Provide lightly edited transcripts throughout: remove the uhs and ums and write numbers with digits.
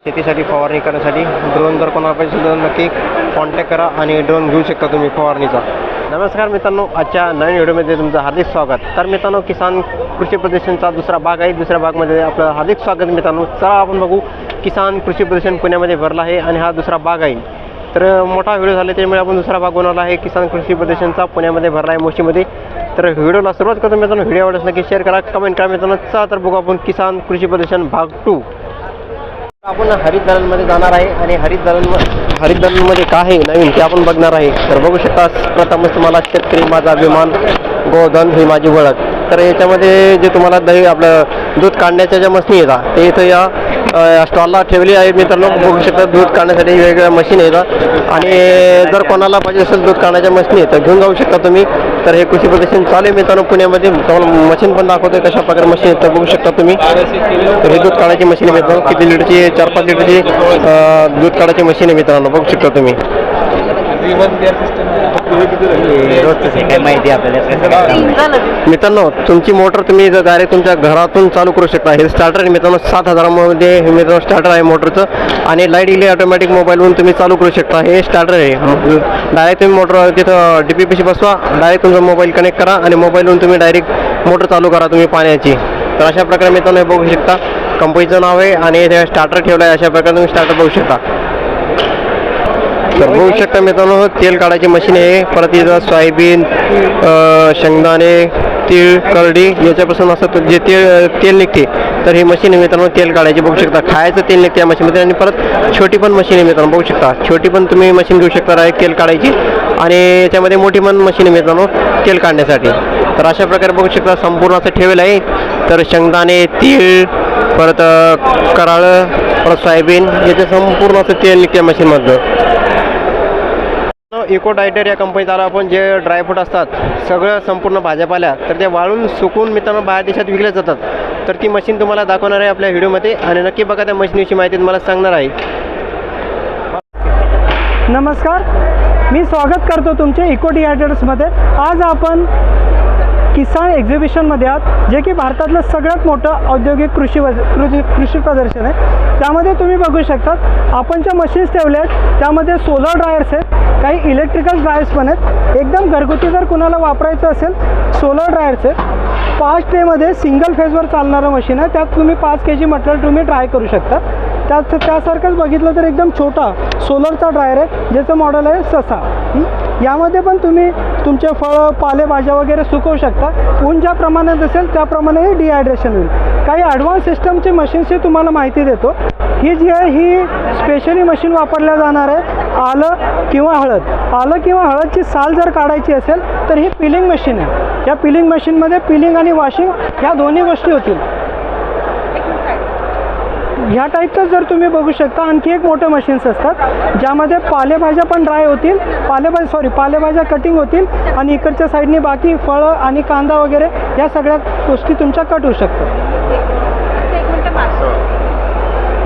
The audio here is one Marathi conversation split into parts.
शेतीसाठी फवारणी करण्यासाठी ड्रोन जर कोणाला पाहिजे असेल तर नक्की कॉन्टॅक्ट करा आणि ड्रोन घेऊ शकता तुम्ही फवारणीचा. नमस्कार मित्रांनो, आजच्या नवीन व्हिडिओमध्ये तुमचं हार्दिक स्वागत. तर मित्रांनो, किसान कृषी प्रदर्शनचा दुसरा भाग आहे. दुसऱ्या भागमध्ये आपलं हार्दिक स्वागत मित्रांनो. चला आपण बघू, किसान कृषी प्रदर्शन पुण्यामध्ये भरला आहे आणि हा दुसरा भाग आहे. तर मोठा व्हिडिओ झाला त्यामुळे आपण दुसरा भाग बनवला आहे. किसान कृषी प्रदर्शनचा पुण्यामध्ये भरला आहे, मोशीमध्ये. तर व्हिडिओला सुरुवात करतो मित्रांनो. व्हिडिओ आवडल्यास नक्की शेअर करा, कमेंट करा मित्रांनो. चला तर बघू आपण किसान कृषी प्रदर्शन भाग 2. आपण हरित दलनमध्ये जाणार आहे आणि हरित दलनमध्ये काय आहे नवीन ते आपण बघणार आहे. तर बघू शकता, प्रथमच तुम्हाला शेतकरी माझा अभिमान, गोधन ही माझी ओळख. तर याच्यामध्ये जे तुम्हाला दही आपलं दूध काढण्याच्या ज्या मशीन येतात ते इथं या स्टॉलला ठेवली आहे मित्रांनो. बघू शकता, दूध काढण्यासाठी वेगवेगळ्या मशीन येतात आणि जर कोणाला पाहिजे असेल दूध काढण्याच्या मशीन तर घेऊन जाऊ शकता तुम्ही. तर हे कृषी प्रदर्शन चालू आहे मित्रांनो पुण्यामध्ये. तुम्हाला मशीन पण दाखवतोय कशा प्रकारे मशीन येतं बघू शकता तुम्ही. तर हे दूध काढायची मशीन आहे मित्रांनो. किती लिटरची? 4-5 लिटरची दूध काढायची मशीन आहे मित्रांनो, बघू शकता तुम्ही. माहिती आपल्याला मित्रांनो, तुमची मोटर तुम्ही डायरेक्ट तुमच्या घरातून चालू करू शकता. हे स्टार्टर आहे मित्रांनो, 7,000 मध्ये हे मित्रांनो स्टार्टर आहे मोटरचं. आणि लाईट इले ऑटोमॅटिक मोबाईलवरून तुम्ही चालू करू शकता. हे स्टार्टर आहे. डायरेक्ट तुम्ही मोटर तिथं DP-Pशी बसवा, डायरेक्ट तुमचा मोबाईल कनेक्ट करा आणि मोबाईलवरून तुम्ही डायरेक्ट मोटर चालू करा तुम्ही पाण्याची. तर अशा प्रकारे मित्रांनो हे बघू शकता. कंपनीचं नाव आहे आणि इथे स्टार्टर ठेवलं आहे. अशा प्रकारे तुम्ही स्टार्टर बघू शकता. तर बघू शकता मित्रांनो, तेल काढायची मशीन आहे. परत इथं सोयाबीन, शेंगदाणे, तीळ, करडी याच्यापासून असं जे तेल निघते तर ही मशीन आहे मित्रांनो तेल काढायची. बघू शकता, खायचं तेल निघते या मशीनमध्ये. आणि परत छोटी पण मशीन आहे मित्रांनो, बघू शकता. छोटी पण तुम्ही मशीन घेऊ शकता डायरेक्ट तेल काढायची. आणि याच्यामध्ये मोठी पण मशीन आहे मित्रांनो तेल काढण्यासाठी. तर अशा प्रकारे बघू शकता संपूर्ण असं ठेवलं आहे. तर शेंगदाणे, तीळ, परत कराळं, परत सोयाबीन याचे संपूर्ण असं तेल निघते मशीनमधलं. इको डायटर या कंपनीत आला आपण. जे ड्रायफ्रूट असतात सगळं संपूर्ण भाज्यापाल्या तर ते वाळून सुकून मित्रांनो बाहेर देशात विकल्या जातात. तर ती मशीन तुम्हाला दाखवणार आहे आपल्या व्हिडिओमध्ये आणि नक्की बघा, त्या मशीनविषयी माहिती तुम्हाला सांगणार आहे. नमस्कार, मी स्वागत करतो तुमचे इको डायटर्समध्ये. आज आपण किसान एक्झिबिशनमध्ये आहात, जे की भारतातलं सगळ्यात मोठं औद्योगिक कृषी प्रदर्शन आहे. त्यामध्ये तुम्ही बघू शकता आपण ज्या मशीन्स ठेवल्या आहेत त्यामध्ये सोलर ड्रायर्स आहेत, काही इलेक्ट्रिकल ड्रायर्स पण आहेत. एकदम घरगुती जर कुणाला वापरायचं असेल सोलर ड्रायर्स आहे. 5 ट्रेमध्ये सिंगल फेजवर चालणारं मशीन आहे. त्यात तुम्ही 5 kg मटेरियल तुम्ही ड्राय करू शकता. त्यासारखंच बघितलं तर एकदम छोटा सोलरचा ड्रायर आहे, ज्याचं मॉडेल आहे ससा. यामध्ये पण तुम्ही तुमचे फळं, पालेभाज्या वगैरे सुकवू शकता. ऊन ज्या प्रमाणात असेल त्याप्रमाणे हे डिहायड्रेशन होईल. काही ॲडव्हान्स सिस्टमची मशीन्सची तुम्हाला माहिती देतो. ही जी आहे ही स्पेशली मशीन वापरल्या जाणार आहे आलं किंवा हळदची साल जर काढायची असेल तर ही पिलिंग मशीन आहे. या पिलिंग मशीनमध्ये पिलिंग आणि वॉशिंग ह्या दोन्ही गोष्टी होतील. ह्या टाईपचं जर तुम्ही बघू शकता आणखी एक मोठे मशीन्स असतात ज्यामध्ये पालेभाज्या पण ड्राय होतील, पालेभाज्या कटिंग होतील आणि इकडच्या साईडने बाकी फळं आणि कांदा वगैरे या सगळ्या गोष्टी तुमच्या कट होऊ शकतात.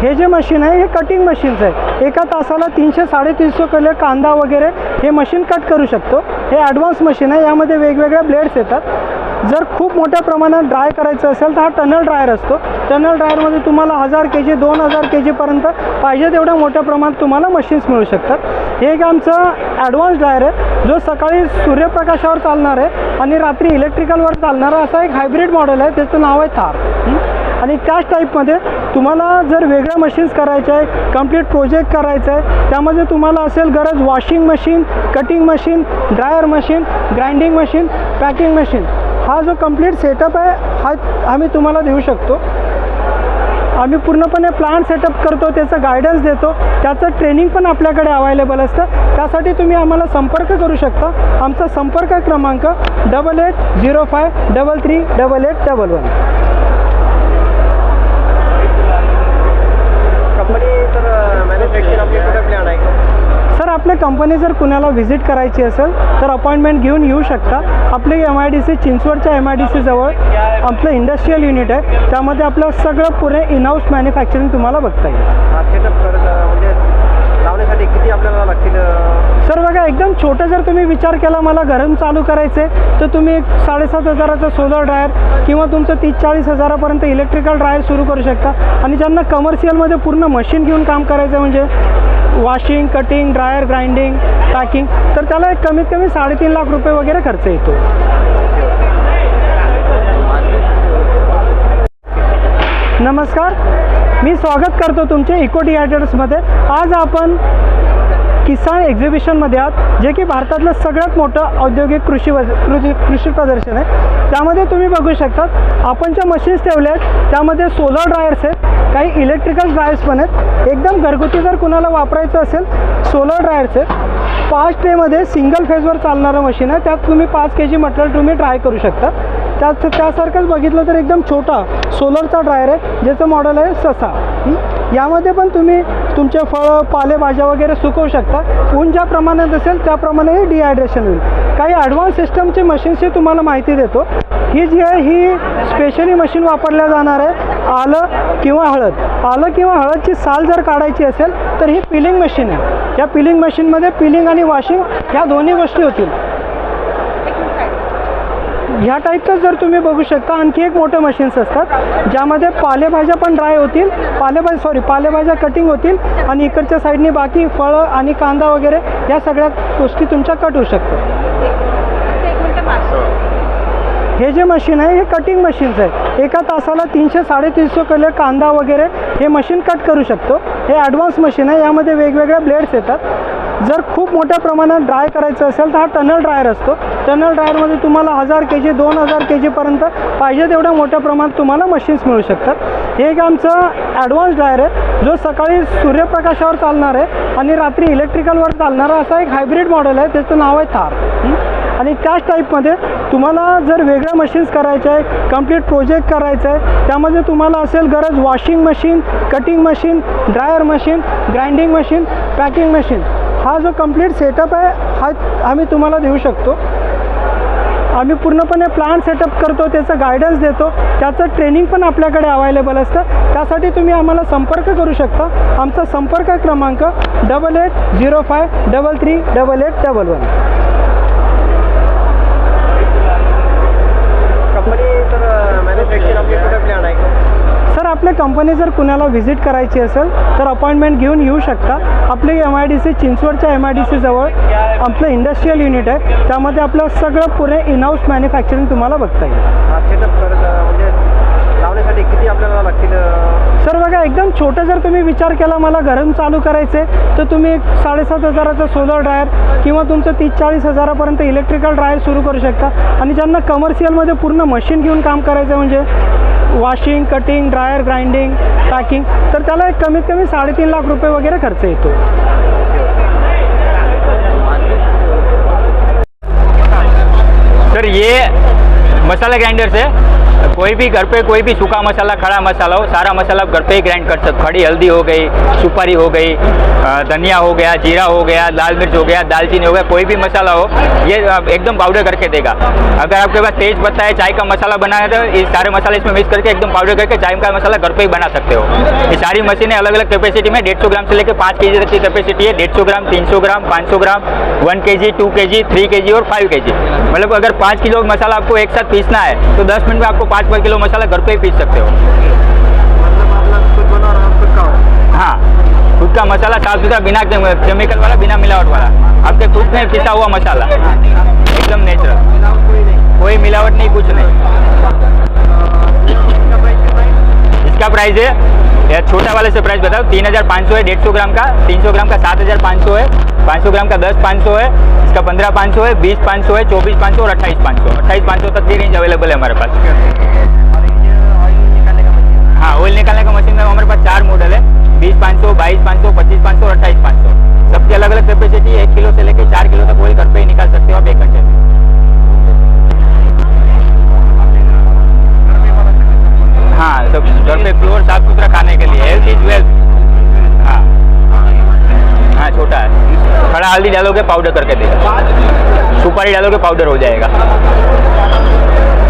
हे जे मशीन आहे हे कटिंग मशीन्स आहे. एका तासाला 300-350 किलो कांदा वगैरे हे मशीन कट करू शकतो. हे ॲडव्हान्स मशीन आहे. यामध्ये वेगवेगळ्या ब्लेड्स येतात. जर खूप मोठ्या प्रमाणात ड्राय करायचं असेल तर हा टनल ड्रायर असतो. टनल ड्रायरमध्ये तुम्हाला 1000 kg 2000 kgपर्यंत पाहिजे तेवढ्या मोठ्या प्रमाणात तुम्हाला मशीन्स मिळू शकतात. हे एक आमचं ॲडव्हान्स ड्रायर आहे जो सकाळी सूर्यप्रकाशावर चालणार आहे आणि रात्री इलेक्ट्रिकलवर चालणारा असा एक हायब्रिड मॉडेल आहे. त्याचं नाव आहे थार. आणि त्याच टाईपमध्ये तुम्हाला जर वेगळ्या मशीन्स करायच्या आहे, कंप्लीट प्रोजेक्ट करायचं आहे, त्यामध्ये तुम्हाला असेल गरज washing machine, cutting machine, dryer machine, grinding machine, packing machine, हा जो कंप्लीट सेटअप आहे हा आम्ही तुम्हाला देऊ शकतो. आम्ही पूर्णपणे प्लांट सेटअप करतो, त्याचं गायडन्स देतो, त्याचं ट्रेनिंग पण आपल्याकडे अवेलेबल असतं. त्यासाठी तुम्ही आम्हाला संपर्क करू शकता. आमचा संपर्क क्रमांक 8805338811. सर, आपल्या कंपनी जर कुणाला व्हिजिट करायची असेल तर अपॉइंटमेंट घेऊन येऊ शकता. आपले MIDC चिंचवडच्या MIDC जवळ आपलं इंडस्ट्रियल युनिट आहे. त्यामध्ये आपलं सगळं पुरे इन हाऊस मॅन्युफॅक्चरिंग तुम्हाला बघता येईल. लावण्यासाठी किती आपल्याला लागतील? सर बघा, एकदम छोटं जर तुम्ही विचार केला मला घरून चालू करायचं आहे, तर तुम्ही एक 7,500चा सोलर ड्रायर किंवा तुमचं 30-40 हजारापर्यंत इलेक्ट्रिकल ड्रायर सुरू करू शकता. आणि ज्यांना कमर्शियलमध्ये पूर्ण मशीन घेऊन काम करायचं आहे, म्हणजे washing, cutting, dryer, grinding, packing, तर त्याला एक कमीत कमी 3.5 लाख रुपये वगैरे खर्च येतो. नमस्कार, मी स्वागत करतो तुमचे इको डिआयडर्समध्ये. आज आपण किसान एक्झिबिशनमध्ये आहात, जे की भारतातलं सगळ्यात मोठं औद्योगिक कृषी प्रदर्शन आहे. त्यामध्ये तुम्ही बघू शकतात आपण ज्या मशीन्स ठेवल्या आहेत त्यामध्ये सोलर ड्रायर्स आहेत, काही इलेक्ट्रिकल ड्रायर्स पण आहेत. एकदम घरगुती जर कुणाला वापरायचं असेल सोलर ड्रायर्स आहेत. 5 ट्रेमध्ये सिंगल फेजवर चालणारं मशीन आहे. त्यात तुम्ही 5 kg मटेरियल तुम्ही ड्राय करू शकता. त्यासारखंच बघितलं तर एकदम छोटा सोलरचा ड्रायर आहे, ज्याचं मॉडेल आहे ससा. यामध्ये पण तुम्ही तुमचे फळं, पालेभाज्या वगैरे सुकवू शकता. ऊन ज्या प्रमाणात असेल त्याप्रमाणे हे डिहायड्रेशन होईल. काही ॲडव्हान्स सिस्टमची मशीन्सची तुम्हाला माहिती देतो. ही जी आहे ही स्पेशली मशीन वापरल्या जाणार आहे आलं किंवा हळदची साल जर काढायची असेल तर ही पिलिंग मशीन आहे. या पिलिंग मशीनमध्ये पिलिंग आणि वॉशिंग ह्या दोन्ही गोष्टी होतील. ह्या टाईपचं जर तुम्ही बघू शकता आणखी एक मोठं मशीन्स असतात, ज्यामध्ये पालेभाज्या पण ड्राय होतील, पालेभाज्या कटिंग होतील आणि इकडच्या साईडनी बाकी फळं आणि कांदा वगैरे या सगळ्या गोष्टी तुमच्या कट होऊ शकतात. हे जे मशीन आहे हे कटिंग मशीन्स आहे. एका तासाला 300-350 किलो कांदा वगैरे हे मशीन कट करू शकतो. हे ॲडव्हान्स मशीन आहे. यामध्ये वेगवेगळ्या ब्लेड्स येतात. जर खूप मोठ्या प्रमाणात ड्राय करायचं असेल तर हा टनल ड्रायर असतो. टनल ड्रायरमध्ये तुम्हाला 1000 kg 2000 kgपर्यंत पाहिजे तेवढ्या मोठ्या प्रमाणात तुम्हाला मशीन्स मिळू शकतात. हे एक आमचं ॲडव्हान्स ड्रायर आहे, जो सकाळी सूर्यप्रकाशावर चालणार आहे आणि रात्री इलेक्ट्रिकलवर चालणारा असा एक हायब्रिड मॉडेल आहे. त्याचं नाव आहे थार. आणि त्याच टाईपमध्ये तुम्हाला जर वेगळ्या मशीन्स करायच्या आहे, कंप्लीट प्रोजेक्ट करायचं आहे, त्यामध्ये तुम्हाला असेल गरज washing machine, cutting machine, dryer machine, grinding machine, packing machine, हा जो कंप्लीट सेटअप आहे हा आम्ही तुम्हाला देऊ शकतो. आम्ही पूर्णपणे प्लांट सेटअप करतो, त्याचं गायडन्स देतो, त्याचं ट्रेनिंग पण आपल्याकडे अवेलेबल असतं. त्यासाठी तुम्ही आम्हाला संपर्क करू शकता. आमचा संपर्क क्रमांक 8805338811. कंपनी तर मॅन्युफॅक्चर आपली कुठे प्लॅन आहे? सर, आपल्या कंपनी जर कुणाला व्हिजिट करायची असेल तर अपॉइंटमेंट घेऊन येऊ शकता. आपली MIDC चिंचवडच्या MIDC जवळ आपलं इंडस्ट्रियल युनिट आहे. त्यामध्ये आपलं सगळं पुरे इनहाऊस मॅन्युफॅक्चरिंग तुम्हाला बघता येईल. सेटअप म्हणजे लावण्यासाठी किती आपल्याला लागतील? सर बघा, एकदम छोटं जर तुम्ही विचार केला मला घरून चालू करायचं आहे, तर तुम्ही एक 7,500चा सोलर ड्रायर किंवा तुमचं 30-40 हजारापर्यंत इलेक्ट्रिकल ड्रायर सुरू करू शकता. आणि ज्यांना कमर्शियलमध्ये पूर्ण मशीन घेऊन काम करायचं आहे, म्हणजे washing, cutting, dryer, grinding, packing, तर त्याला एक कमीत कमी 3.5 लाख रुपये वगैरे खर्च येतो. सर ये मसाला ग्राइंडर से कोई भी घर पे कोई भी सूखा मसाला, खड़ा मसाला हो, सारा मसाला घर पे ही ग्राइंड कर सकते. खड़ी हल्दी हो गई, सुपारी हो गई, धनिया हो गया, जीरा हो गया, लाल मिर्च हो गया, दालचीनी हो गया, कोई भी मसाला हो ये एकदम पाउडर करके देगा. अगर आपके पास तेज पत्ता है, चाय का मसाला बनाना है तो ये सारे मसाले इसमें मिक्स करके एकदम पाउडर करके चाय का मसाला घर पे ही बना सकते हो. ये सारी मशीनें अलग अलग कैपेसिटी में 150 ग्राम से लेकर 5 kg तक की कैपेसिटी है. 150 ग्राम, 300 ग्राम, 500 ग्राम, 1 kg, 2 kg, 3 kg और 5 kg. मतलब अगर 5 किलो मसाला आपको एक साथ पीसना है तो 10 मिनट में आपको 5 किलो मसाला घर पे ही पीस सकते हो. मतलब आपला खुद बना रहा खुद का हो? हाँ, खुद का मसाला साफ सुथरा, बिना केमिकल वाला, बिना मिलावट वाला, आपके खुद में पिसा हुआ मसाला, एकदम नेचुरल, कोई मिलावट नहीं, कुछ नहीं. इसका प्राइस है, या छोटा वाले से प्राइस बताओ, 3500 है 150 ग्राम का, 300 ग्राम का 7500 है, 500 ग्राम का 10500 है, इसका 15500 है, 20500 है, 24500 और 28500. 28500 तक की रेंज अवेलेबल है हमारे पास. हाँ, ऑयल निकालने का मशीन में हमारे पास 4 मॉडल है, 20500, 22500, 25500 और 28500. सबकी अलग अलग कैपेसिटी है. 1 किलो से लेकर 4 किलो तक ऑयल घर पे ही निकाल सकते हो आप 1 घंटे में. हाँ, सब घर पे प्योर साफ सुथरा खाने के लिए, हेल्थ इज वेल्थ. हाँ हाँ, छोटा है. खड़ा हल्दी डालोगे पाउडर करके देगा, सुपारी डालोगे पाउडर हो जाएगा.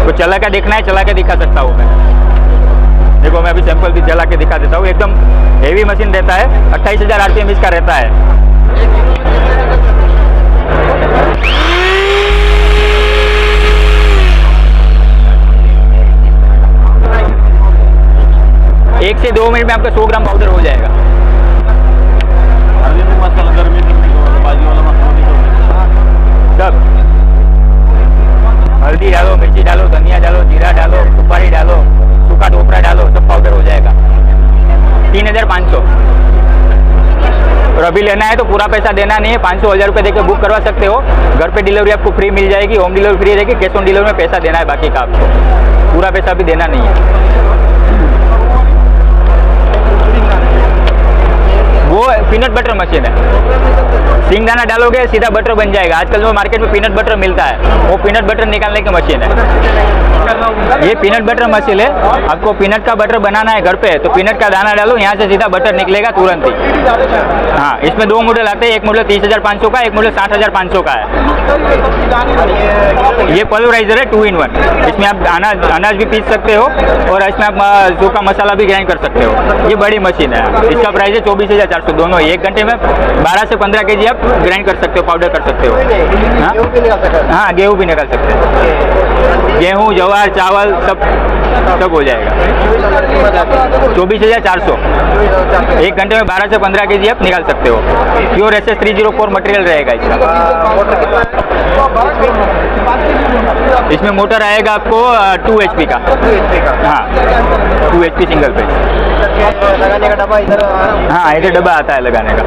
तो चला के देखना है, चला के दिखा सकता हूँ मैं. देखो मैं अभी सैंपल भी जला के दिखा देता हूँ. एकदम हेवी मशीन रहता है, 28,000 RPM इसका रहता है. एक से 2 मिनट में आपका 100 ग्राम पाउडर हो जाएगा। मसाला गर्मी बाजी वाला मसाला सब हल्दी डालो, मिर्ची डालो, धनिया डालो, जीरा डालो, सुपारी डालो, सूखा टोकरा डालो, सब पाउडर हो जाएगा। 3500। और अभी लेना है तो पूरा पैसा देना नहीं है, 500-1000 रुपये देकर बुक करवा सकते हो। घर पे डिलीवरी आपको फ्री मिल जाएगी, होम डिलीवरी फ्री रहेगी। कैश ऑन डिलीवरी में पैसा देना है, बाकी का आपको पूरा पैसा भी देना नहीं है। वो पीनट बटर मशीन है। सिंगदाना डालोगे सीधा बटर बन जाएगा। आजकल जो मार्केट में पीनट बटर मिलता है वो पीनट बटर निकालने की मशीन है। ये पीनट बटर मशीन है। आपको पीनट का बटर बनाना है घर पे तो पीनट का दाना डालो, यहाँ से सीधा बटर निकलेगा तुरंत ही। हाँ, इसमें 2 मॉडल आते हैं। एक मॉडल 30,500 का, एक मॉडल 60,500 का है। ये पल्वराइजर है 2 in 1। इसमें आप अनाज भी पीस सकते हो और इसमें आप सूखा मसाला भी ग्राइंड कर सकते हो। ये बड़ी मशीन है। इसका प्राइस है 24,400 दोनों। 1 घंटे में 12 से 15 kg आप ग्राइंड कर सकते हो, पाउडर कर सकते हो। हाँ, गेहूँ भी निकाल सकते हो। गेहूँ, ज्वार, चावल सब हो जाएगा। 24,400। 1 घंटे में 12 से 15 kg आप निकाल सकते हो। प्योर SS304 मटेरियल रहेगा इसका। इसमें मोटर आएगा आपको 2 HP का। हाँ, 2 HP सिंगल फेज। लगाने का डब्बा इधर। हाँ, इधर डब्बा आता है लगाने का।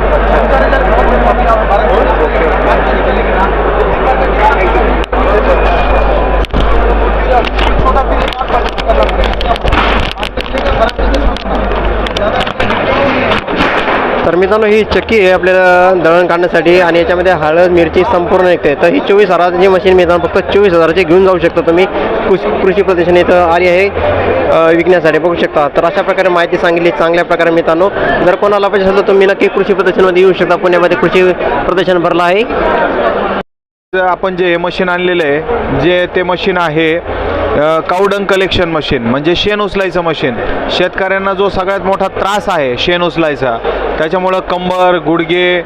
तर मित्रांनो ही चक्की आहे आपल्याला दळण काढण्यासाठी आणि याच्यामध्ये हळद मिरची संपूर्ण निघते। तर ही 24,000ची मशीन मित्रांनो फक्त 24,000ची घेऊन जाऊ शकता तुम्ही। कृषी प्रदर्शन इथं आली आहे विकण्यासाठी, बघू शकता। तर अशा प्रकारे माहिती सांगितली चांगल्या प्रकारे मित्रांनो। जर कोणाला पाहिजे असेल तर तुम्ही नक्की कृषी प्रदर्शनमध्ये येऊ शकता। पुण्यामध्ये कृषी प्रदर्शन भरलं आहे। आपण जे मशीन आणलेलं आहे जे ते मशीन आहे कावडंग कलेक्शन मशीन, म्हणजे शेण उचलायचं मशीन। शेतकऱ्यांना जो सगळ्यात मोठा त्रास आहे शेण उचलायचा, त्याच्यामुळं कंबर, गुडघे,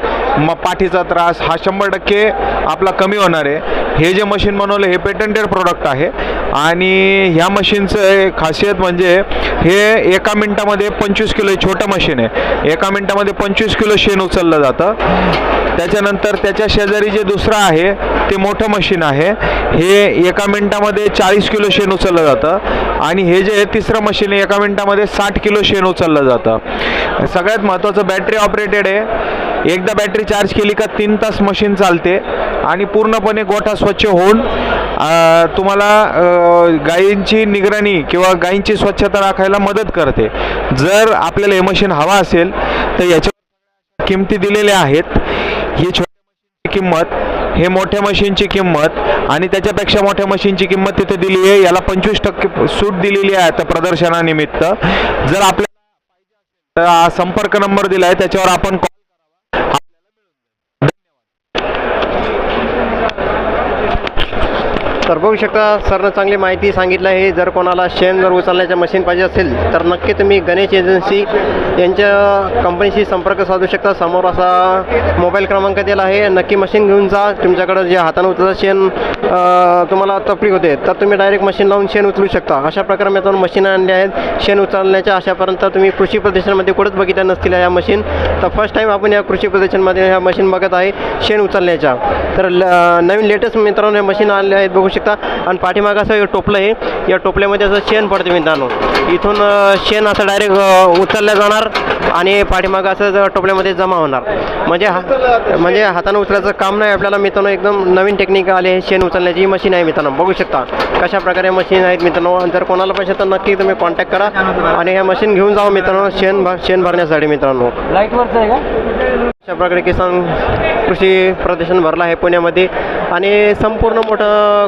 पाठीचा त्रास हा 100% आपला कमी होणार आहे। हे जे मशीन बनवलं हे पेटंटेड प्रोडक्ट आहे आणि ह्या मशीनचं खासियत म्हणजे हे 1 मिनिटामध्ये 25 किलो, छोटं मशीन आहे। 1 मिनिटामध्ये 25 किलो शेण उचललं जातं। त्याच्यानंतर त्याच्या शेजारी जे दुसरं आहे ते मोठं मशीन आहे, हे 1 मिनिटामध्ये 40 किलो शेण उचललं जातं आणि हे जे तिसरं मशीन आहे 1 मिनिटामध्ये 60 किलो शेण उचललं जातं। सगळ्यात महत्त्वाचं बॅटरी ऑपरेटेड आहे। एकदा बॅटरी चार्ज केली का 3 तास मशीन चालते आणि पूर्णपणे गोठा स्वच्छ होऊन तुम्हाला गायींची निगराणी किंवा गायींची स्वच्छता राखायला मदत करते। जर आपल्याला हे मशीन हवा असेल तर याच्या किमती दिलेल्या आहेत। ही छोट्या मशीनची किंमत, हे मोठ्या मशीनची किंमत आणि त्याच्यापेक्षा मोठ्या मशीनची किंमत तिथे दिली आहे। याला 25% सूट दिलेली आहे आता प्रदर्शनानिमित्त। जर आपल्याला पाहिजे असेल तर संपर्क नंबर दिला आहे, त्याच्यावर आपण कॉल करावा। तर बघू शकता सरनं चांगली माहिती सांगितलं आहे। जर कोणाला शेण जर उचलण्याच्या मशीन पाहिजे असेल तर नक्की तुम्ही गणेश एजन्सी यांच्या कंपनीशी संपर्क साधू शकता। समोर असा मोबाईल क्रमांक दिला आहे। नक्की मशीन घेऊन जा। तुमच्याकडं जे हाताने उचलतं शेण तुम्हाला तकलीफ होते तर तुम्ही डायरेक्ट मशीन लावून शेण उचलू शकता। अशा प्रकारे मी तुम्हाला मशीन आणल्या आहेत शेण उचलण्याच्या। अशापर्यंत तुम्ही कृषी प्रदर्शनामध्ये कुठंच बघितल्या नसतील या मशीन। तर फर्स्ट टाईम आपण या कृषी प्रदर्शनमध्ये ह्या मशीन बघत आहे शेण उचलण्याच्या। तर नवीन लेटेस्ट मित्रांनो या मशीन आणल्या आहेत, बघू शकता। आणि पाठीमागं असं टोपलं आहे, या टोपल्यामध्ये असं शेण पडते मित्रांनो। इथून शेण असं डायरेक्ट उचललं जाणार आणि पाठीमागं असं टोपल्यामध्ये जमा होणार। म्हणजे हाताने उचलायचं काम नाही आपल्याला मित्रांनो। एकदम नवीन टेक्निक आली आहे शेण उचलण्याची मशीन आहे मित्रांनो, बघू शकता कशा प्रकारे मशीन आहेत मित्रांनो। जर कोणाला पाहिजे तर नक्की तुम्ही कॉन्टॅक्ट करा आणि ह्या मशीन घेऊन जावा मित्रांनो शेण भरण्यासाठी मित्रांनो। लाईटवरचं आहे का? अशा प्रकारे किसान कृषी प्रदर्शन भरलं आहे पुण्यामध्ये आणि संपूर्ण मोठं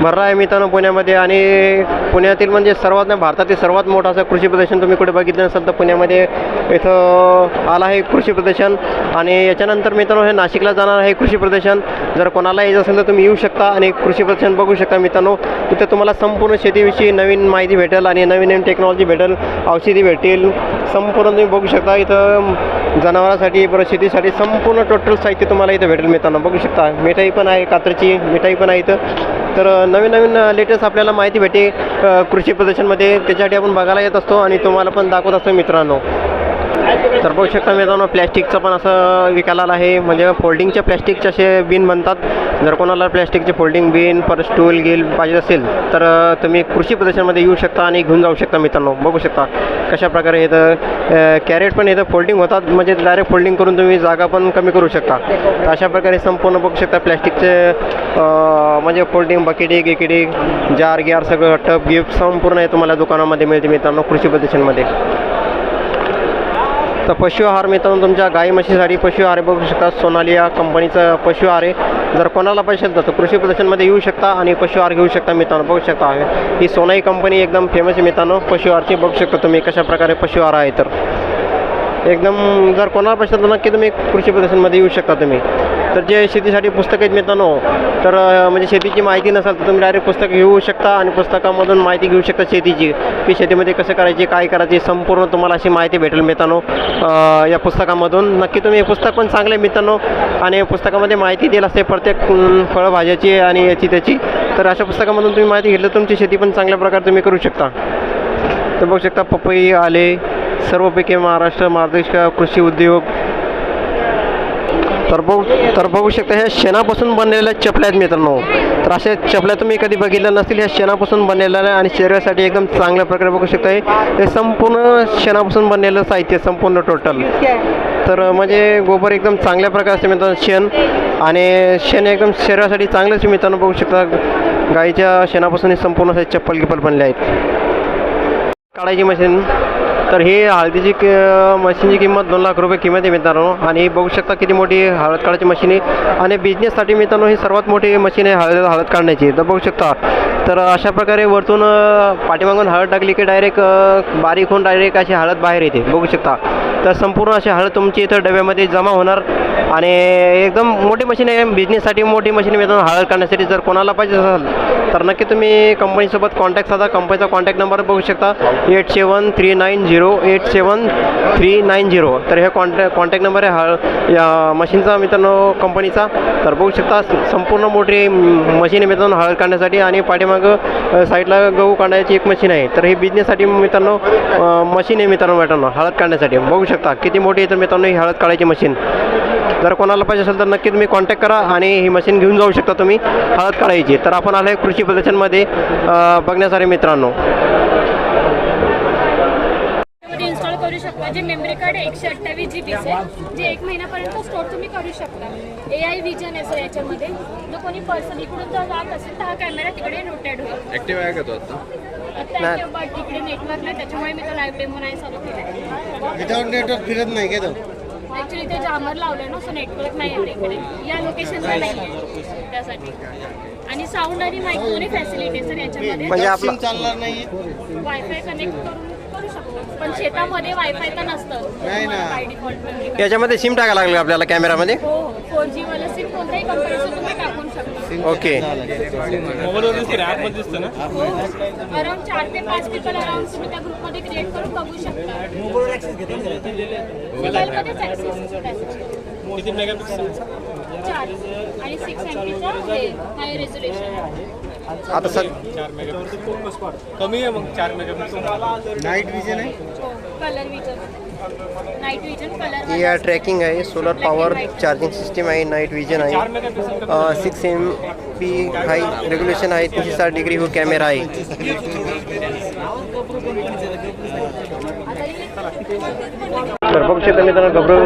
भरलं आहे मित्रांनो पुण्यामध्ये। आणि पुण्यातील म्हणजे सर्वात नाही भारतातील सर्वात मोठं असं कृषी प्रदर्शन तुम्ही कुठे बघितलं नसेल तर पुण्यामध्ये इथं आलं आहे कृषी प्रदर्शन। आणि याच्यानंतर मित्रांनो हे नाशिकला जाणार आहे कृषी प्रदर्शन। जर कोणाला यायचं असेल तर तुम्ही येऊ शकता आणि कृषी प्रदर्शन बघू शकता मित्रांनो। इथं तुम्हाला संपूर्ण शेतीविषयी नवीन माहिती भेटेल आणि नवीन नवीन टेक्नॉलॉजी भेटेल, औषधी भेटेल, संपूर्ण तुम्ही बघू शकता। इथं जनावरांसाठी परत शेतीसाठी संपूर्ण टोटल साहित्य तुम्हाला इथं भेटेल मित्रांनो. बघू शकता मिठाई पण आहे, कात्रची मिठाई पण आहे इथं. तर नवीन नवीन लेटेस्ट आपल्याला माहिती भेटे कृषी प्रदर्शनमध्ये, त्याच्यासाठी आपण बघायला येत असतो आणि तुम्हाला पण दाखवत असतो मित्रांनो. तर बघू शकता मित्रांनो प्लॅस्टिकचं पण असं विकायला आलं आहे, म्हणजे फोल्डिंगच्या प्लॅस्टिकचे असे बिन बनतात. जर कोणाला प्लॅस्टिकचे फोल्डिंग बिन परत स्टूल गिल पाहिजे असेल तर तुम्ही कृषी प्रदर्शनमध्ये येऊ शकता आणि घेऊन जाऊ शकता मित्रांनो. बघू शकता कशा प्रकारे इथं कॅरेट पण इथं फोल्डिंग होतात, म्हणजे डायरेक्ट फोल्डिंग करून तुम्ही जागा पण कमी करू शकता. तर अशा प्रकारे संपूर्ण बघू शकता प्लॅस्टिकचे म्हणजे फोल्डिंग बकेटी गिकेटी जार गियार सगळं टप गिफ्ट संपूर्ण हे तुम्हाला दुकानामध्ये मिळते मित्रांनो कृषी प्रदर्शनमध्ये. तर पशु आहार मित्रांनो तुमच्या गाई म्हशीसाठी पशु आहार बघू शकता, सोनालिया कंपनीचा पशु आहार आहे. जर कोणाला पाहिजे असेल तर कृषी प्रदर्शनमध्ये येऊ शकता आणि पशु आहार घेऊ शकता मित्रांनो. बघू शकता ही सोनाई कंपनी एकदम फेमस आहे मित्रांनो पशु आहारची. बघू शकता तुम्ही कशा प्रकारे पशु आहार आहे. तर एकदम जर कोणाला पाहिजे तर नक्की तुम्ही कृषी प्रदर्शनमध्ये येऊ शकता तुम्ही. तर जे शेतीसाठी पुस्तकं आहेत मित्रांनो, तर म्हणजे शेतीची माहिती नसेल तर तुम्ही डायरेक्ट पुस्तक घेऊ शकता आणि पुस्तकामधून माहिती घेऊ शकता शेतीची, की शेतीमध्ये कसं करायची काय करायची संपूर्ण तुम्हाला अशी माहिती भेटेल मित्रांनो या पुस्तकामधून. नक्की तुम्ही हे पुस्तक पण चांगले मित्रांनो आणि पुस्तकामध्ये माहिती दिली असते प्रत्येक फळभाज्याची आणि याची त्याची. तर अशा पुस्तकामधून तुम्ही माहिती घेतली तुमची शेती पण चांगल्या प्रकारे तुम्ही करू शकता. तर बघू शकता पपई आले सर्व पिके महाराष्ट्र कृषी उद्योग. तर बघू शकता ह्या शेणापासून बनलेल्या चपल्या आहेत मित्रांनो. तर अशा चपल्या तुम्ही कधी बघितल्या नसतील, ह्या शेणापासून बनलेल्या आणि शरीरासाठी एकदम चांगल्या प्रकारे बघू शकता. हे संपूर्ण शेणापासून बनलेलं साहित्य संपूर्ण टोटल. तर म्हणजे गोबर एकदम चांगल्या प्रकारे असते मित्रांनो शेण, आणि शेण एकदम शरीरासाठी चांगलंच मित्रांनो. बघू शकता गाईच्या शेणापासून हे संपूर्ण असे चप्पल गिप्पल बनले आहेत. काढायची मशीन, तर ही हळदीची मशीनची किंमत 2 लाख रुपये किंमत आहे मित्रांनो. आणि बघू शकता किती मोठी हळद काढायची मशीन आहे आणि बिझनेससाठी मित्रांनो ही सर्वात मोठी मशीन आहे हळद काढण्याची. तर बघू शकता तर अशा प्रकारे वरतून पाठीमागून हळद टाकली की डायरेक्ट बारीक होऊन डायरेक्ट अशी हळद बाहेर येते. बघू शकता तर संपूर्ण अशी हळद तुमची इथं डब्यामध्ये जमा होणार आणि एकदम मोठी मशीन आहे. बिझनेससाठी मोठी मशीन मित्रांनो हळद काढण्यासाठी. जर कोणाला पाहिजे असेल तर नक्की तुम्ही कंपनीसोबत कॉन्टॅक्ट साधा. कंपनीचा कॉन्टॅक्ट नंबर बघू शकता 8739087390. तर हे कॉन्टॅक्ट नंबर आहे या मशीनचा मित्रांनो कंपनीचा. तर बघू शकता संपूर्ण मोठी मशीन आहे मित्रांनो हळद काढण्यासाठी आणि पाठीमागं साईडला गहू काढण्याची एक मशीन आहे. तर ही बिझनेससाठी मित्रांनो मशीन आहे मित्रांनो हळद काढण्यासाठी. बघू शकता किती मोठी आहे तर मित्रांनो ही हळद काढायची मशीन. जर कोणाला पाहिजे असेल तर नक्की तुम्ही कॉन्टॅक्ट करा आणि ही मशीन घेऊन जाऊ शकता तुम्ही हळद काढायची. तर आपण आलो आहे कृषी प्रदर्शनमध्ये बघण्यासाठी मित्रांनो. इन्स्टॉल करू शकता. जे मेमरी कार्ड 128 GB आहे, जे 1 महिन्यापर्यंत स्टोअर तुम्ही करू शकता. AI विजन आहे सर याच्यामध्ये. जर कोणी पर्सन इकडून जर जात असेल तर हा कॅमेरा तिकडे रोटेट होईल. ऍक्टिव्ह आहे का तो आता? आता बट तिकडे नेटवर्क नाही त्याच्यामुळे मी तो लाईव्ह डेमो नाही चालू केला. विदाउट नेटवर्क फिरत नाही का तो? ॲक्च्युली ते जामर लावलं ना, सो नेटवर्क नाही येते इकडे या लोकेशनला नाही आहे त्यासाठी. आणि साऊंड आणि माईक दोन्ही फॅसिलिटी सर याच्यामध्ये. म्हणजे आपलं चालणार नाही. वायफाय कनेक्ट करू शकतो, पण शेतामध्ये वायफाय तर नसतं बाय डिफॉल्ट. याच्यामध्ये सिम टाकायला लागलं आपल्याला कॅमेरामध्ये. हो 4G वाला सिम कोणत्याही कंपनीचं तुम्ही टाकून शकता. ओके. अराउंड 4 ते 5 पीपल अराउंड तुम्ही त्या ग्रुपमध्ये क्रिएट करून बघू शकता. मोबाईलमध्येच ॲक्सेस किती मेगापिक्सल 4 आणि 6 MPचा हाय रेझोल्युशन. आता सर कमी आहे मग 4 मेगापिक्सल. नाईट विजन आहे. Colour vision, night vision, colour AR tracking आहे, सोलर पॉवर चार्जिंग सिस्टीम आहे, नाईट विजन आहे, 6 MP हाय रेग्युलेशन आहे, 360 डिग्री हो कॅमेरा आहे. तर बघू शकता मित्रांनो गब्रू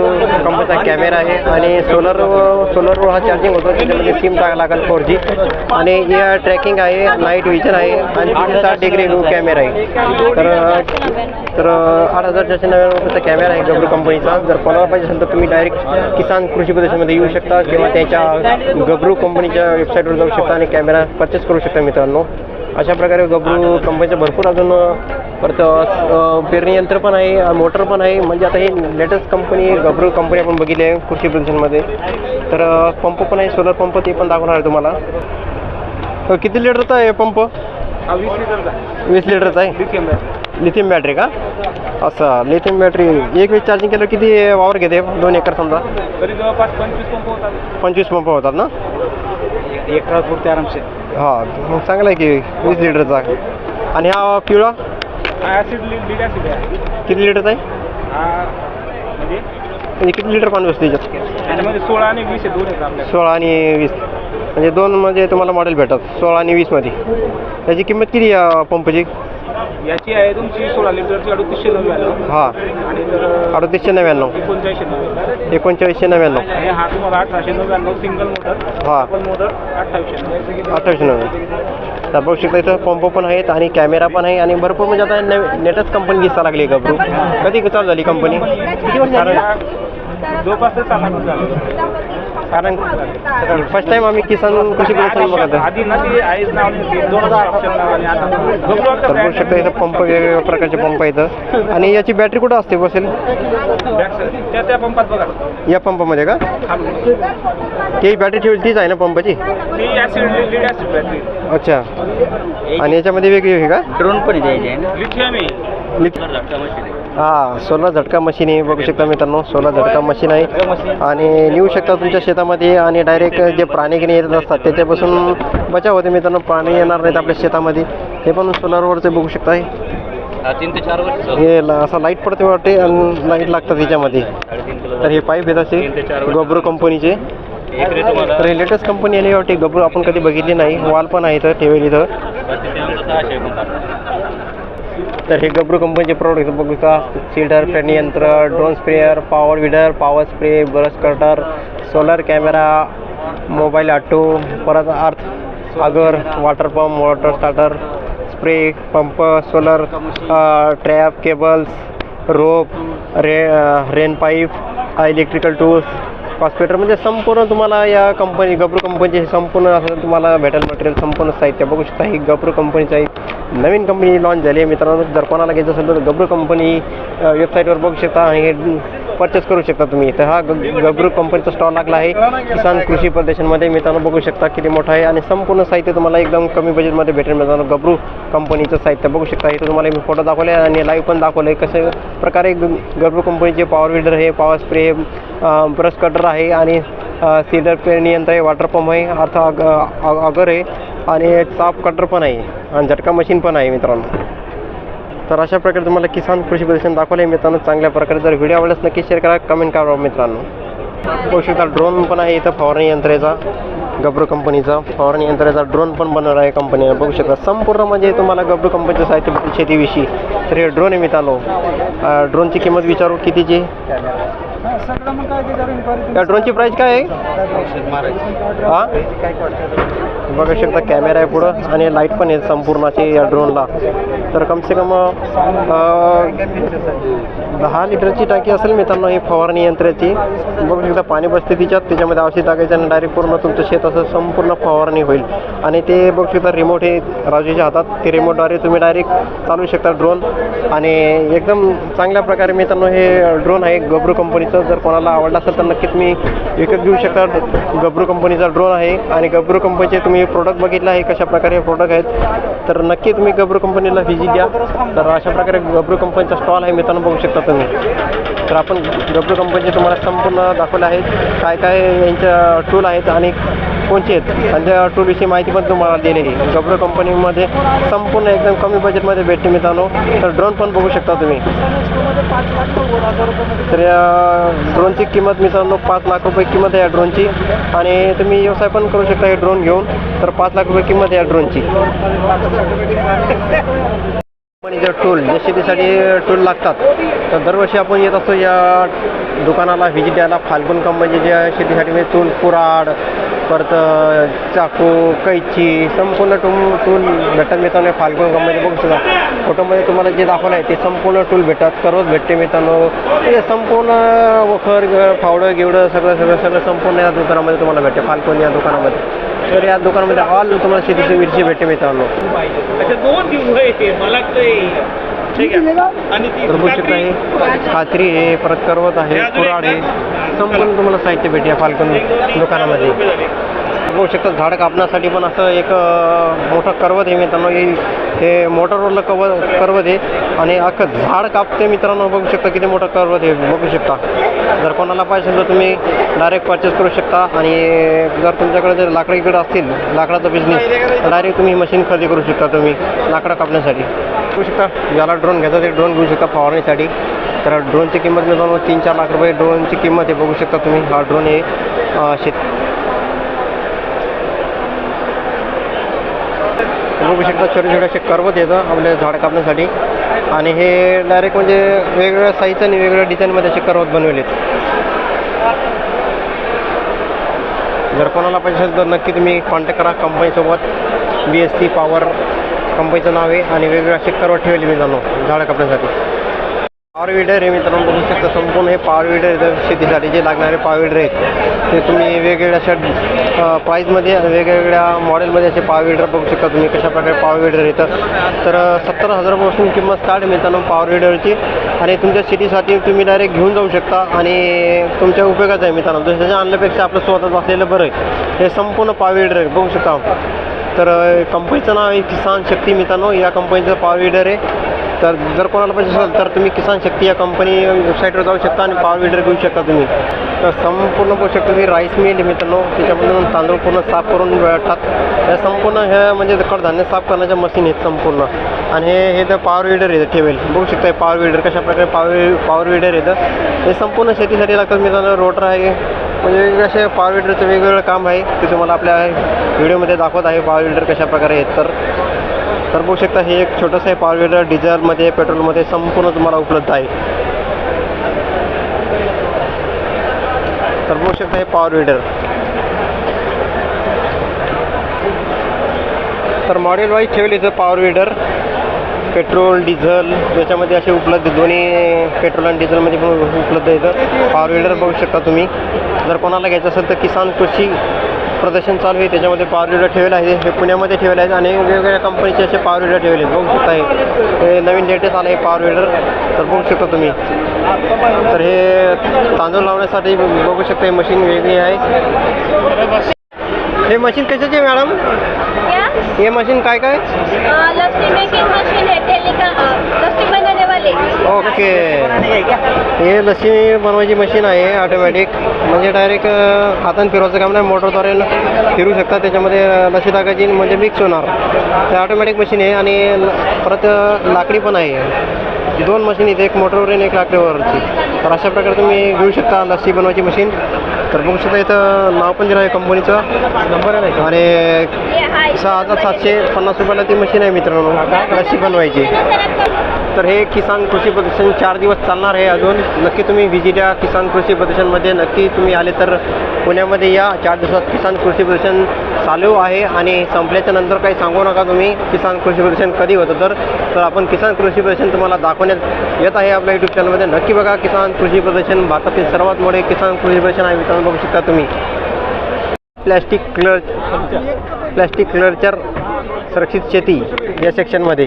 कंपनीचा कॅमेरा आहे आणि सोलरवर हा चार्जिंग होतो. त्याच्यामध्ये सिम टाकायला लागेल 4G आणि एआर ट्रॅकिंग आहे, नाईट विजन आहे आणि 360 डिग्री हो कॅमेरा आहे. तर 8,499 रुपयाचा कॅमेरा आहे गब्रू कंपनीचा. जर कोणाला पाहिजे असेल तर तुम्ही डायरेक्ट किसान कृषी प्रदर्शनमध्ये येऊ शकता किंवा त्याच्या गब्रू कंपनीच्या वेबसाईटवर जाऊ शकता आणि कॅमेरा परचेस करू शकता मित्रांनो. अशा प्रकारे गब्रू कंपनीचं भरपूर अजून परत पेरणी यंत्र पण आहे, मोटर पण आहे. म्हणजे आता ही लेटेस्ट कंपनी गब्रू कंपनी आपण बघितली आहे कृषी प्रदर्शनमध्ये. तर पंप पण आहे, सोलर पंप, ते पण दाखवणार आहे तुम्हाला. किती लिटरचा आहे पंप? हा 20 लिटरचा 20 लिटरचा आहे. Lithium battery. लिथियम बॅटरी का? असं लिथियम बॅटरी एक वेळेस चार्जिंग केलं किती वावर घेते 2 एकर समजा? तरी जवळपास 25 पंप होतात. 25 पंप होतात ना? एक तास पुरते आरामशीर. हां मग चांगला आहे की 20 लिटरचा. आणि हा पिवळा हा ॲसिड लीड ॲसिड आहे. किती लिटरचा आहे? हा म्हणजे म्हणजे किती लिटर पाणी बसते त्याच्यात? त्याच्यामध्ये 16 आणि 20 आहे, 2 आहेत आपल्याकडे. 16 आणि 20 म्हणजे 2 म्हणजे तुम्हाला मॉडेल भेटतात 16 आणि 20मध्ये. त्याची किंमत किती या पंपची? याची आहे तुमची 16 लिटरची 3899. हां आणि तर 3899 3999. 3999 आणि हा तुम्हाला 1899 सिंगल मोटर. हां डबल मोटर 2899. 2899. तर बघू शकता इथं पंप पण आहेत आणि कॅमेरा पण आहे आणि भरपूर म्हणजे आता नेटच कंपनी दिसायला लागली गब्रू. कधी चालू झाली कंपनी? किती वर्ष झाली? जवळपास 7-8 झालं. कारण फर्स्ट टाइम आम्ही किसान कृषी प्रदर्शन बघत आहे. आधी ना ती आईच नाव होती 2000 ऑप्शन नाव आणि आता तर बघू शकता इथं पंप वेगवेगळ्या प्रकारचे पंप आहेत. आणि याची बॅटरी कुठं असते बसेल? त्या पंपात बघा. या पंपामध्ये का? ती बॅटरी ठेवली तीच आहे ना पंपाची? ती ॲसिड लीड ॲसिड बॅटरी. अच्छा. आणि याच्यामध्ये वेगळी आहे का? ड्रोन पण द्यायचे लिथियम आहे. हां सोलर झटका मशीन आहे. बघू शकता मित्रांनो सोलर झटका मशीन आहे आणि नेऊ शकता तुमच्या शेतामध्ये आणि डायरेक्ट जे प्राणी गिणी येत असतात त्याच्यापासून बचाव होते मित्रांनो. प्राणी येणार नाहीत आपल्या शेतामध्ये. हे पण सोलरवरचे बघू शकता. 3 ते 4 वर्ष हे असं लाईट पडते वाटते आणि लाईट लागतात त्याच्यामध्ये. तर हे पाईप येत असे गब्रू कंपनीचे. तर हे लेटेस्ट कंपनी आली वाटते गब्रू. आपण कधी बघितली नाही. वॉल पण आहे इथं ठेवेल इथं. तर हे गब्रू कंपनीचे प्रोडक्ट बघू शकता. सीडर पेरणी यंत्र, drone sprayer, power weeder, power spray, brush cutter, solar camera, mobile auto, परत earth auger, water pump, water starter, spray pump, solar trap, cables, rope, rain pipe, electrical tools, कॉस्पेटर म्हणजे संपूर्ण तुम्हाला या कंपनी गब्रू कंपनीचे संपूर्ण असं तुम्हाला भेटेल मटेरियल. संपूर्ण साहित्य बघू शकता. ही गब्रू कंपनीचं एक नवीन कंपनी लॉन्च झाली आहे मित्रांनो. जर कोणाला घ्यायचं असेल तर गब्रू कंपनी वेबसाईटवर बघू शकता आणि परचेस करू शकता तुम्ही. तर हा गब्रू कंपनीचा स्टॉल लागला आहे किसान कृषी प्रदर्शनमध्ये मित्रांनो. बघू शकता किती मोठा आहे आणि संपूर्ण साहित्य तुम्हाला एकदम कमी बजेटमध्ये भेटेल मित्रांनो. गब्रू कंपनीचं साहित्य बघू शकता. इथं तुम्हाला मी फोटो दाखवले आणि लाईव्ह पण दाखवले कशा प्रकारे गब्रू कंपनीचे पॉवर विडर आहे, पॉवर स्प्रे, ब्रश कटर आहे आणि सीडर पेरणी यंत्र आहे, वॉटर पंप आहे, अर्थ अगर आहे आणि चाप कटर पण आहे आणि झटका मशीन पण आहे मित्रांनो. तर अशा प्रकारे तुम्हाला किसान कृषी प्रदर्शन दाखवलं आहे मित्रांनो. चांगल्या प्रकारे जर व्हिडिओ आवडल्यास नक्की शेअर करा, कमेंट करा मित्रांनो. बघू शकता ड्रोन पण आहे इथं फवारणी यंत्राचा. गब्रू कंपनीचा फवारणी यंत्राचा ड्रोन पण बनवला आहे कंपनीने. बघू शकता संपूर्ण म्हणजे तुम्हाला गब्रू कंपनीचं साहित्य शेतीविषयी. तर हे ड्रोन आहे मित्रांनो. ड्रोनची किंमत विचारू कितीची? या ड्रोनची प्राईस काय आहे? हां बघू शकता कॅमेरा आहे पुढं आणि लाईट पण आहे संपूर्णची या ड्रोनला. तर कमसे कम 10 लिटरची टाकी असेल मित्रांनो ही फवारणी यंत्राची. बघू शकता पाणी बसते त्याच्यामध्ये औषध टाकायचं आणि डायरेक्ट पूर्ण तुमचं शेत असं संपूर्ण फवारणी होईल. आणि ते बघू शकता रिमोट आहे राजूच्या हातात. ते रिमोटद्वारे तुम्ही डायरेक्ट चालवू शकता ड्रोन आणि एकदम चांगल्या प्रकारे मित्रांनो हे ड्रोन आहे गब्रू कंपनीचं. जर कोणाला आवडला असेल तर नक्कीच मी विकत घेऊ शकता. गब्रू कंपनीचा ड्रोन आहे आणि गब्रू कंपनीचे तुम्ही प्रोडक्ट बघितलं आहे कशा प्रकारे हे प्रोडक्ट आहेत. तर नक्की तुम्ही गब्रू कंपनीला व्हिजिट द्या. तर अशा प्रकारे गब्रू कंपनीचा स्टॉल आहे मित्रांनो बघू शकता तुम्ही. तर आपण गब्रू कंपनीचे तुम्हाला संपूर्ण दाखवलं आहे काय काय यांच्या टूल आहेत आणि कोणचे आहेत आणि त्या टूलविषयी माहिती पण तुम्हाला दिलेली आहे. गब्रू कंपनीमध्ये संपूर्ण एकदम कमी बजेटमध्ये भेटते मित्रांनो. तर ड्रोन पण बघू शकता तुम्ही. तर या ड्रोनची किंमत मित्रांनो 5 लाख रुपये किंमत आहे या ड्रोनची आणि तुम्ही व्यवसाय पण करू शकता हे ड्रोन घेऊन. तर 5 लाख रुपये किंमत आहे या ड्रोनची. कंपनीचे टूल जे शेतीसाठी टूल लागतात तर दरवर्षी आपण येत असतो या दुकानाला व्हिजिट द्यायला. फाल्गुन कंपनीचे जे शेतीसाठी म्हणजे टूल, कुऱ्हाड, परत चाकू, कैची संपूर्ण टूल भेटतात मित्रांनो फाल्गुन कंपनी. बघू शकता फोटोमध्ये तुम्हाला जे दाखवलं आहे ते संपूर्ण टूल भेटतात. सर्वच भेटते मित्रांनो. हे संपूर्ण वखर फावडं गिवडं सगळं संपूर्ण या दुकानामध्ये तुम्हाला भेटते फाल्गुन या दुकानामध्ये. तर या दुकानामध्ये ऑल तुम्हाला शेतीची मिरची भेटते मित्रांनो. तर बघू शकता हे खात्री आहे, परत करवत आहे, कुऱ्हाड आहे, संपूर्ण तुम्हाला साहित्य भेटेल फाल्गुन दुकानामध्ये. बघू शकता झाड कापण्यासाठी पण असं एक मोठं करवत आहे मित्रांनो. हे मोटरवरलं करवत आहे आणि अख्खं झाड कापते मित्रांनो. बघू शकता किती मोठं करवत आहे बघू शकता. जर कोणाला पाहिजे असेल तर तुम्ही डायरेक्ट परचेस करू शकता. आणि जर तुमच्याकडे जर लाकडीकडे असतील लाकडाचा बिझनेस तर डायरेक्ट तुम्ही मशीन खरेदी करू शकता तुम्ही लाकडं कापण्यासाठी. बघू शकता ज्याला ड्रोन घ्यायचा ते ड्रोन घेऊ शकता फवारणीसाठी. तर ड्रोनची किंमत मित्रांनो 3-4 लाख रुपये ड्रोनची किंमत आहे. बघू शकता तुम्ही हा ड्रोन आहे बघू शकता छोटे छोटे असे करवत येतं आपल्या झाड कापण्यासाठी. आणि हे डायरेक्ट म्हणजे वेगवेगळ्या साईज आणि वेगवेगळ्या डिझाईनमध्ये असे करवत बनवलेत. जर कोणाला पाहिजे असेल तर नक्की तुम्ही कॉन्टॅक्ट करा कंपनीसोबत. BSC पॉवर कंपनीचं नाव आहे आणि वेगवेगळे असे करवत ठेवले मित्रांनो झाड कापण्यासाठी. पॉवर विडर आहे मित्रांनो. बघू शकता संपूर्ण हे पॉवर विडर येतं शेतीसाठी जे लागणारे पॉवर विडर आहेत ते तुम्ही वेगवेगळ्या अशा प्राईजमध्ये वेगवेगळ्या मॉडेलमध्ये असे पॉवर विडर बघू शकता तुम्ही कशा प्रकारे पॉवर विडर येतं. तर 70,000पासून किंमत स्टार्ट आहे मित्रांनो पॉवर विडरची. आणि तुमच्या सिटीसाठी तुम्ही डायरेक्ट घेऊन जाऊ शकता आणि तुमच्या उपयोगाचं आहे मित्रांनो. दुसऱ्याच्या आणल्यापेक्षा आपलं स्वतःच असलेलं बरं आहे. हे संपूर्ण पॉवर विडर आहे बघू शकता. तर कंपनीचं नाव आहे किसान शक्ती मित्रांनो. या कंपनीचं पॉवर विडर आहे. तर जर कोणाला पाहिजे असेल तर तुम्ही किसान शक्ती या कंपनी वेबसाईटवर जाऊ शकता आणि पॉवर विडर घेऊ शकता तुम्ही. तर संपूर्ण बघू शकता तुम्ही राईस मिल मित्रांनो. त्याच्यामधून तांदूळ पूर्ण साफ करून भेटतात. या संपूर्ण ह्या म्हणजे कडधान्य साफ करण्याच्या मशीन आहेत संपूर्ण. आणि हे तर पॉवर विडर येतं ठेवेल बघू शकता. पॉवर विडर कशा प्रकारे पॉवर विडर येतं हे संपूर्ण शेतीसाठी लागतात मित्रांनो. रोटर आहे म्हणजे वेगवेगळे असे पॉवर विडरचं वेगवेगळं काम आहे ते तुम्हाला आपल्या व्हिडिओमध्ये दाखवत आहे पॉवर विडर कशा प्रकारे आहेत. तर बघू शकता हे एक छोटंसं आहे पॉवर विडर. डिझेलमध्ये पेट्रोलमध्ये संपूर्ण तुम्हाला उपलब्ध आहे. तर बघू शकता हे पॉवर विडर. तर मॉडेल वाईज ठेवले इथं पॉवर विडर पेट्रोल डिझेल याच्यामध्ये असे उपलब्ध दोन्ही पेट्रोल आणि डिझेलमध्ये पण उपलब्ध येतं पॉवर विडर बघू शकता तुम्ही. जर कोणाला घ्यायचं असेल तर किसान कृषी प्रदर्शन चालू आहे त्याच्यामध्ये पॉवर विडर ठेवले आहे. हे पुण्यामध्ये ठेवले आहेत आणि वेगवेगळ्या कंपनीचे असे पॉवर विडर ठेवले आहेत बघू शकता. हे नवीन लेटेस्ट आलं आहे पॉवर विडर. तर बघू शकता तुम्ही. तर हे तांदूळ लावण्यासाठी बघू शकता. हे मशीन वेगळी आहे. हे मशीन कशाची आहे मॅडम? हे मशीन काय काय? लस्सी मेकिंग मशीन है, लस्सी बनाने वाले. ओके. हे लस्सी बनवायची मशीन आहे ऑटोमॅटिक. म्हणजे डायरेक्ट हाताने फिरवायचं काम नाही मोटरद्वारे फिरू शकता. त्याच्यामध्ये लस्सी टाकायची म्हणजे मिक्स होणार. ते ऑटोमॅटिक मशीन आहे. आणि परत लाकडी पण आहे. 2 मशीन इथे एक मोटरवर आणि एक लाकडीवरची. तर अशा प्रकारे तुम्ही घेऊ शकता लस्सी बनवायची मशीन. तर बघू शकता इथं नाव पण दिलं आहे कंपनीचं नंबर आहे. आणि 6,750 रुपयाला ती मशीन आहे मित्रांनो लस्सी बनवायची. तर हे किसान कृषी प्रदर्शन 4 दिवस चालणार आहे अजून. नक्की तुम्ही व्हिजिट या किसान कृषी प्रदर्शनमध्ये नक्की तुम्ही आले तर पुण्यामध्ये या. 4 दिवसात किसान कृषी प्रदर्शन चालू आहे आणि संपल्याच्या नंतर काही सांगू नका तुम्ही किसान कृषी प्रदर्शन कधी होतं. तर आपण किसान कृषी प्रदर्शन तुम्हाला दाखवण्यात येत आहे आपल्या यूट्यूब चॅनलमध्ये. नक्की बघा किसान कृषी प्रदर्शन. भारतातील सर्वात मोठे किसान कृषी प्रदर्शन आहे मित्रांनो बघू शकता तुम्ही. प्लॅस्टिक क्लचर सुरक्षित शेती या सेक्शनमध्ये.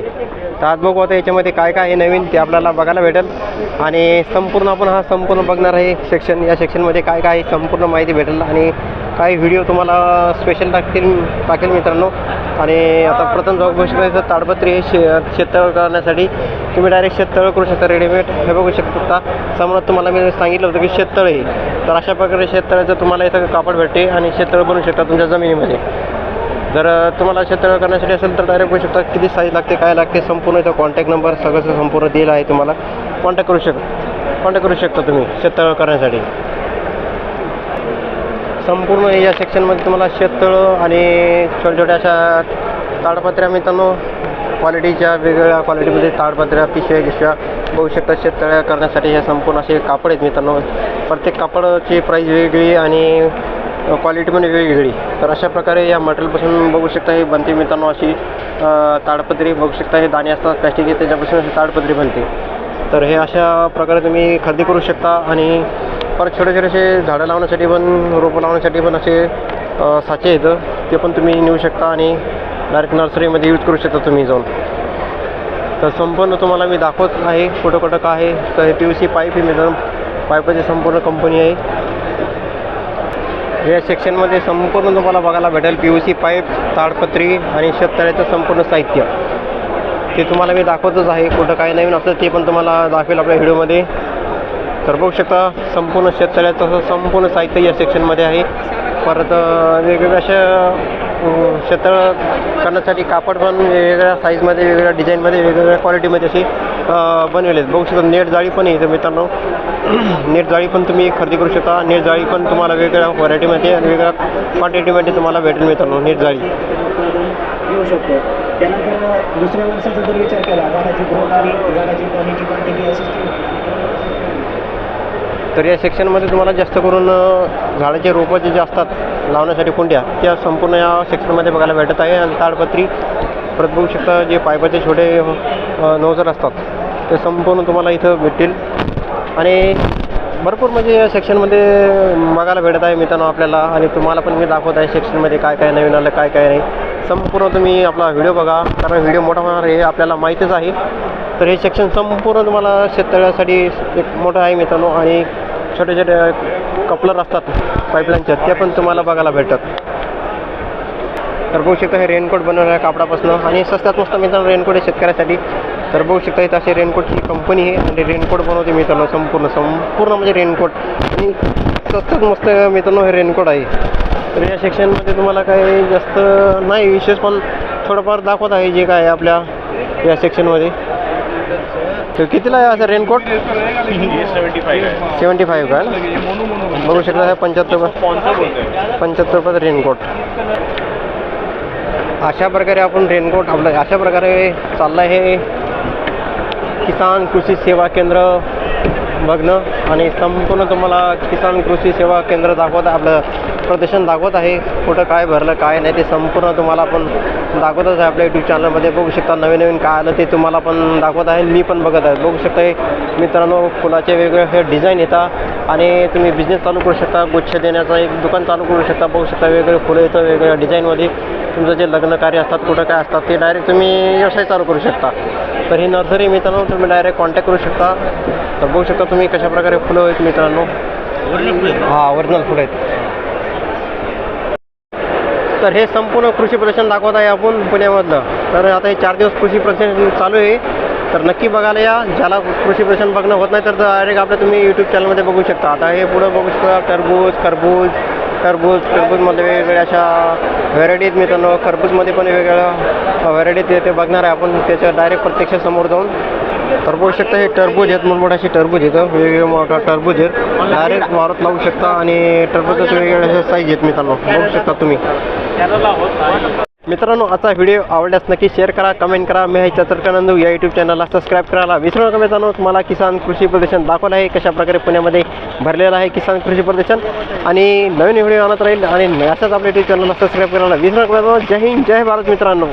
तर आज बघू आता याच्यामध्ये काय काय आहे नवीन ते आपल्याला बघायला भेटेल. आणि संपूर्ण आपण हा संपूर्ण बघणार आहे सेक्शन. या सेक्शनमध्ये काय काय संपूर्ण माहिती भेटेल आणि काही व्हिडिओ तुम्हाला स्पेशल टाकेल मित्रांनो. आणि आता प्रथम जाऊ बघू शकता ताडपत्री हे शेततळ करण्यासाठी तुम्ही डायरेक्ट शेततळ करू शकता रेडीमेड. हे बघू शकता समोर तुम्हाला मी सांगितलं होतं की शेततळ आहे. तर अशा प्रकारे शेततळ्याचं तुम्हाला इथं कापड भेटते आणि शेततळ बनवू शकता तुमच्या जमिनीमध्ये. जर तुम्हाला शेततळ करण्यासाठी असेल तर डायरेक्ट बघू शकता किती साईज लागते काय लागते संपूर्ण इथं कॉन्टॅक्ट नंबर सगळं संपूर्ण दिलं आहे. तुम्हाला कॉन्टॅक्ट करू शकता तुम्ही शेततळ करण्यासाठी. संपूर्ण या सेक्शनमध्ये तुम्हाला शेततळं आणि छोट्या छोट्या अशा ताडपत्र्या मित्रांनो क्वालिटीच्या वेगवेगळ्या क्वालिटीमध्ये ताडपत्र्या पिशव्या बघू शकता. शेततळ्या करण्यासाठी हे संपूर्ण असे कापड आहेत मित्रांनो. प्रत्येक कापडाची प्राईस वेगळी आणि क्वालिटी पण वेगवेगळी. तर अशा प्रकारे या मटेरियलपासून बघू शकता हे बनते मित्रांनो अशी ताडपत्री बघू शकता. हे दाणे असतात प्लॅस्टिकचे त्याच्यापासून अशी ताडपत्री बनते. तर हे अशा प्रकारे तुम्ही खरेदी करू शकता. आणि परत छोटे छोटेसे झाडं लावण्यासाठी पण रोपं लावण्यासाठी पण असे साचे येतं ते पण तुम्ही नेऊ शकता आणि डायरेक्ट नर्सरीमध्ये यूज करू शकता तुम्ही जाऊन. तर संपूर्ण तुम्हाला मी दाखवत आहे कुठं काय आहे. तर हे PVC पाईप आहे मित्रांनो. पाईपाची संपूर्ण कंपनी आहे. या सेक्शनमध्ये संपूर्ण तुम्हाला बघायला भेटेल PVC पाईप, ताडपत्री आणि शेततळ्याचं संपूर्ण साहित्य. ते तुम्हाला मी दाखवतच आहे. कुठं काय नवीन असतं ते पण तुम्हाला दाखवेल आपल्या व्हिडिओमध्ये. तर बघू शकता संपूर्ण शेततळ्याचं संपूर्ण साहित्य या सेक्शनमध्ये आहे. परत वेगवेगळ्या अशा शेततळं करण्यासाठी कापड पण वेगवेगळ्या साईजमध्ये, वेगवेगळ्या डिझाईनमध्ये, वेगवेगळ्या क्वालिटीमध्ये असे बनवले आहेत. बघू शकता नेट जाळी पण आहे इथं मित्रांनो. नेट जाळी पण तुम्ही खरेदी करू शकता. नेट जाळी पण तुम्हाला वेगवेगळ्या व्हरायटीमध्ये आणि वेगवेगळ्या क्वांटिटीमध्ये तुम्हाला भेटेल मित्रांनो नेट जाळी. येऊ शकतो. त्यानंतर दुसऱ्या वर्षाचा जर विचार केला, झाडाची ग्रोथ आणि झाडाची क्वालिटी क्वांटिटी अशी तर या सेक्शनमध्ये तुम्हाला जास्त करून झाडाचे रोपं जे असतात लावण्यासाठी कुंड्या, त्या संपूर्ण या सेक्शनमध्ये बघायला भेटत आहे. आणि ताडपत्री परत बघू शकता जे पाईपाचे छोटे नोझर असतात ते संपूर्ण तुम्हाला इथं भेटतील. आणि भरपूर म्हणजे या सेक्शनमध्ये बघायला भेटत आहे मित्रांनो आपल्याला. आणि तुम्हाला पण मी दाखवत आहे सेक्शनमध्ये काय काय नवीन आलं, काय काय नाही. संपूर्ण तुम्ही आपला व्हिडिओ बघा, कारण व्हिडिओ मोठा होणार हे आपल्याला माहीतच आहे. तर हे सेक्शन संपूर्ण तुम्हाला शेततळ्यासाठी एक मोठं आहे मित्रांनो. आणि छोटे छोटे कपलर असतात पाईपलाईनचे, ते पण तुम्हाला बघायला भेटतात. तर बघू शकता हे रेनकोट बनवलं आहे कापडापासून. आणि स्वस्तात मस्त मित्रांनो रेनकोट आहे शेतकऱ्यासाठी. तर बघू शकता इथं असे रेनकोटची कंपनी आहे आणि रेनकोट बनवते मित्रांनो. संपूर्ण म्हणजे रेनकोट. आणि स्वस्तात मस्त मित्रांनो हे रेनकोट आहे. तर या सेक्शनमध्ये तुम्हाला काही जास्त नाही विशेष, पण थोडंफार दाखवत आहे जे काय आपल्या या सेक्शनमध्ये. तर कितीला आहे असं रेनकोट? 75 का? बघू शकता 75 रुपयाचं रेनकोट. अशा प्रकारे आपण रेनकोट आपलं अशा प्रकारे चाललं आहे किसान कृषी सेवा केंद्र बघणं. आणि संपूर्ण तुम्हाला किसान कृषी सेवा केंद्र दाखवत आपलं प्रदर्शन दाखवत आहे. कुठं काय भरलं काय नाही ते संपूर्ण तुम्हाला आपण दाखवतच आहे आपल्या यूट्यूब चॅनलमध्ये. बघू शकता नवीन नवीन काय आलं ते तुम्हाला पण दाखवत आहे. मी पण बघत आहे. बघू शकता मित्रांनो फुलाचे वेगवेगळे हे डिझाईन येतात आणि तुम्ही बिझनेस चालू करू शकता. गुच्छ देण्याचं एक दुकान चालू करू शकता. बघू शकता वेगवेगळे फुलं येतं वेगवेगळ्या डिझाईनमध्ये. तुमचं जे लग्न कार्य असतात कुठं काय असतात ते डायरेक्ट तुम्ही व्यवसाय चालू करू शकता. तर ही नर्सरी मित्रांनो तुम्ही डायरेक्ट कॉन्टॅक्ट करू शकता. तर बघू शकता तुम्ही कशाप्रकारे फुलं आहेत मित्रांनो. हां ओरिजिनल फुलं आहेत. तर हे संपूर्ण कृषी प्रदर्शन दाखवत आहे आपण पुण्यामधलं. तर आता हे 4 दिवस कृषी प्रदर्शन चालू आहे. तर नक्की बघायला या. ज्याला कृषी प्रदर्शन बघणं होत नाही तर डायरेक्ट आपल्या तुम्ही यूट्यूब चॅनलमध्ये बघू शकता. आता हे पुढं बघू शकता टरबूजमध्ये वेगवेगळ्या अशा व्हरायटी आहेत मित्रांनो. खरबूजमध्ये पण वेगवेगळ्या व्हरायटी ते बघणार आहे आपण त्याच्या डायरेक्ट प्रत्यक्ष समोर जाऊन. तर बघू शकता हे टरबूज आहेत, मोठमोठाशी टरबूज येतं, वेगवेगळे मोठा टरबूज आहेत. डायरेक्ट वावरात लावू शकता. आणि टरबूजाचे वेगवेगळे साईज आहेत मित्रांनो. बघू शकता तुम्ही मित्रांनो. आजचा व्हिडिओ आवडल्यास नक्की शेअर करा, कमेंट करा. मी चतुर्कानंद या यूट्यूब चॅनलला सबस्क्राईब करायला विसरू नका मित्रांनो. तुम्हाला किसान कृषी प्रदर्शन दाखवलं आहे कशाप्रकारे पुण्यामध्ये भरलेलं आहे किसान कृषी प्रदर्शन. आणि नवीन व्हिडिओ आणत राहील. आणि अशाच आपल्या यूट्यूब चॅनलला सबस्क्राईब करायला विसरू नका मित्रांनो. जय हिंद जय भारत मित्रांनो.